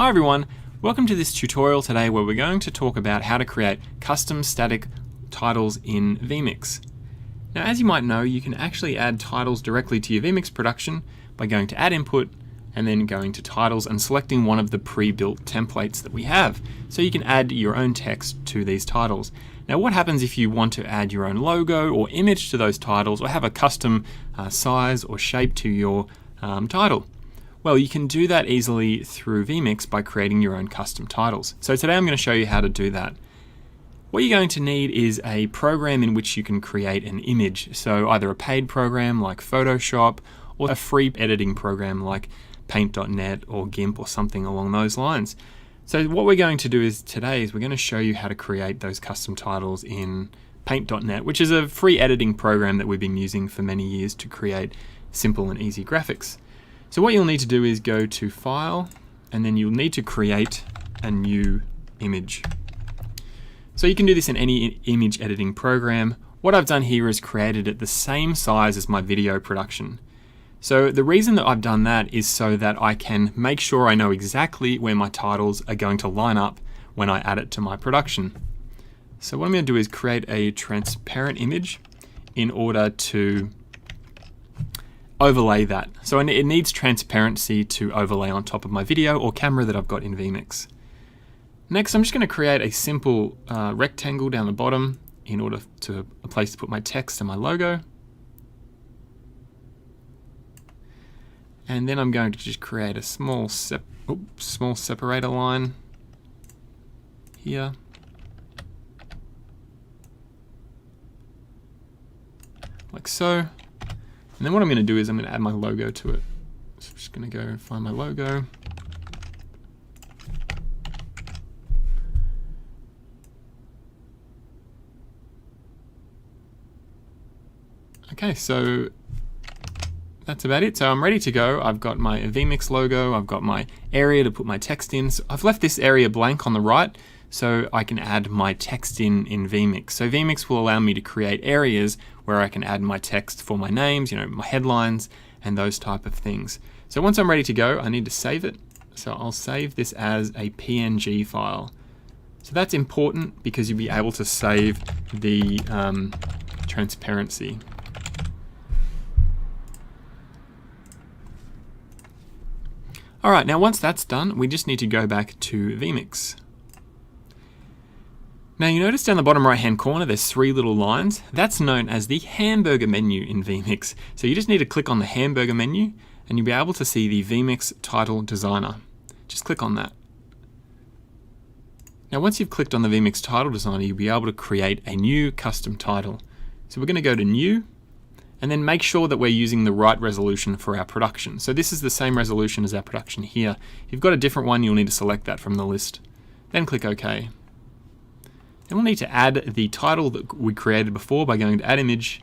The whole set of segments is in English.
Hi everyone, welcome to this tutorial today where we're going to talk about how to create custom static titles in vMix. Now as you might know, you can actually add titles directly to your vMix production by going to Add Input and then going to Titles and selecting one of the pre-built templates that we have. So you can add your own text to these titles. Now what happens if you want to add your own logo or image to those titles or have a custom size or shape to your title? Well, you can do that easily through vMix by creating your own custom titles. So today I'm going to show you how to do that. What you're going to need is a program in which you can create an image. So either a paid program like Photoshop or a free editing program like Paint.net or GIMP or something along those lines. So what we're going to do today is we're going to show you how to create those custom titles in Paint.net, which is a free editing program that we've been using for many years to create simple and easy graphics. So what you'll need to do is go to File, and then you'll need to create a new image. So you can do this in any image editing program. What I've done here is created it the same size as my video production. So the reason that I've done that is so that I can make sure I know exactly where my titles are going to line up when I add it to my production. So what I'm going to do is create a transparent image in order to overlay that. So it needs transparency to overlay on top of my video or camera that I've got in vMix. Next, I'm just going to create a simple rectangle down the bottom in order to a place to put my text and my logo. And then I'm going to just create a small separator line here. Like so. And then what I'm going to do is I'm going to add my logo to it. So I'm just going to go and find my logo. Okay, so that's about it. So I'm ready to go. I've got my vMix logo. I've got my area to put my text in. So I've left this area blank on the right so I can add my text in vMix. So vMix will allow me to create areas where I can add my text for my names, my headlines and those type of things. So once I'm ready to go, I need to save it. So I'll save this as a PNG file. So that's important because you'll be able to save the transparency. All right, now once that's done, we just need to go back to vMix. Now you notice down the bottom right hand corner there's three little lines. That's known as the hamburger menu in vMix. So you just need to click on the hamburger menu and you'll be able to see the vMix title designer. Just click on that. Now once you've clicked on the vMix title designer, you'll be able to create a new custom title. So we're going to go to New and then make sure that we're using the right resolution for our production. So this is the same resolution as our production here. If you've got a different one, you'll need to select that from the list. Then click OK. Then we'll need to add the title that we created before by going to Add Image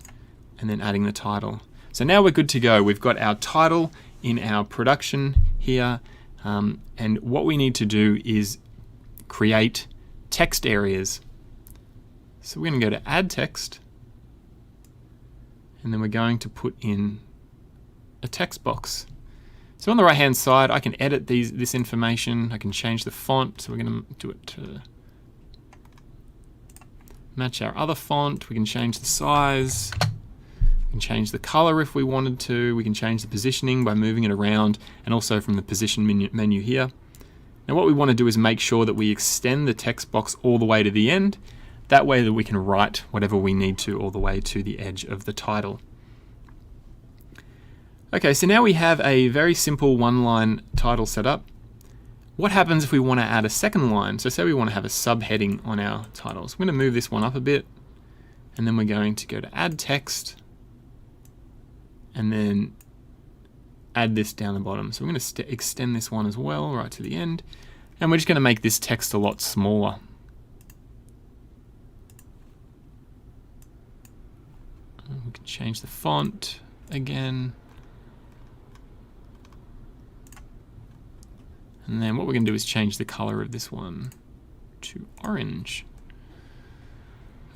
and then adding the title. So now we're good to go. We've got our title in our production here, and what we need to do is create text areas. So we're going to go to Add Text, and then we're going to put in a text box. So on the right hand side, I can edit this information. I can change the font. So we're going to do it to match our other font. We can change the size. We can change the color if we wanted to. We can change the positioning by moving it around and also from the position menu here. Now what we want to do is make sure that we extend the text box all the way to the end. That way that we can write whatever we need to all the way to the edge of the title. Okay, so now we have a very simple one-line title set up. What happens if we want to add a second line? So say we want to have a subheading on our titles. I'm going to move this one up a bit, and then we're going to go to Add Text, and then add this down the bottom. So we're going to extend this one as well, right to the end, and we're just going to make this text a lot smaller. We can change the font again. And then what we're going to do is change the color of this one to orange.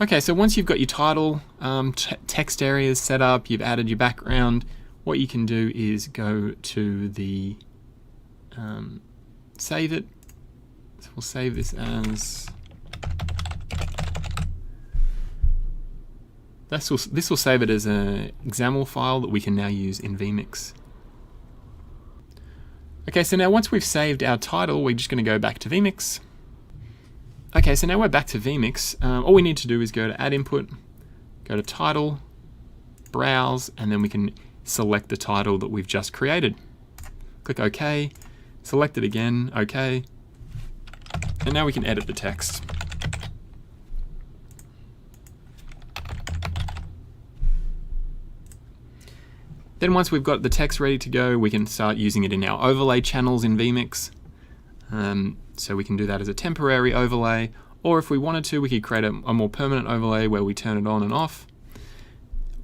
Okay, so once you've got your title, text areas set up, you've added your background, what you can do is go to the save it. So we'll save this as... This will save it as an XAML file that we can now use in vMix. Okay, so now once we've saved our title, we're just going to go back to vMix. Okay, so now we're back to vMix. All we need to do is go to Add Input, go to Title, Browse, and then we can select the title that we've just created. Click OK, select it again, OK, and now we can edit the text. Then once we've got the text ready to go, we can start using it in our overlay channels in vMix. So we can do that as a temporary overlay, or if we wanted to, we could create a more permanent overlay where we turn it on and off.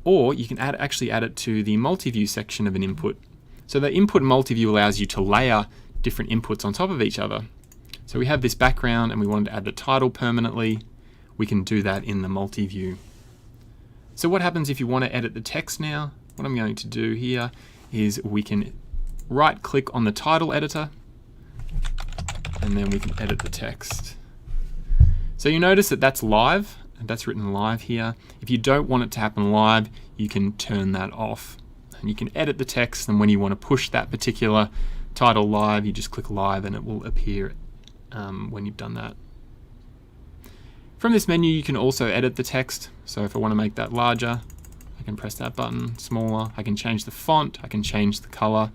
Or you can actually add it to the multi-view section of an input. So the input multi-view allows you to layer different inputs on top of each other. So we have this background and we wanted to add the title permanently. We can do that in the multi-view. So what happens if you want to edit the text now? What I'm going to do here is we can right click on the title editor and then we can edit the text. So you notice that that's live, and that's written live here. If you don't want it to happen live, you can turn that off. And you can edit the text, and when you want to push that particular title live, you just click live and it will appear when you've done that. From this menu, you can also edit the text. So if I want to make that larger, I can press that button, smaller. I can change the font, I can change the color.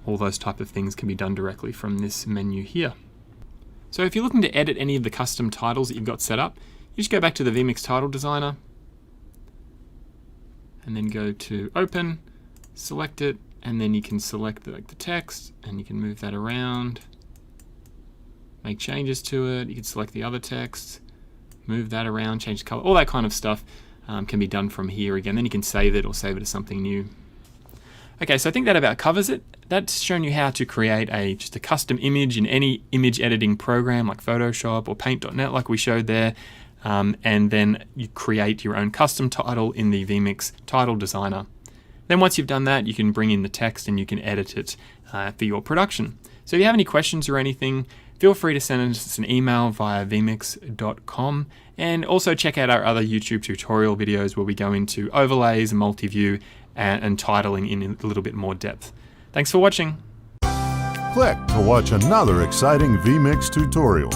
All those type of things can be done directly from this menu here. So if you're looking to edit any of the custom titles that you've got set up, you just go back to the vMix Title Designer and then go to Open, select it, and then you can select the text and you can move that around, make changes to it. You can select the other text, move that around, change the color, all that kind of stuff can be done from here again. Then you can save it or save it as something new. Okay, so I think that about covers it. That's shown you how to create just a custom image in any image editing program like Photoshop or Paint.net like we showed there. And then you create your own custom title in the vMix Title Designer. Then once you've done that, you can bring in the text and you can edit it for your production. So if you have any questions or anything, feel free to send us an email via vmix.com, and also check out our other YouTube tutorial videos where we go into overlays, multi-view, and titling in a little bit more depth. Thanks for watching. Click to watch another exciting vMix tutorial.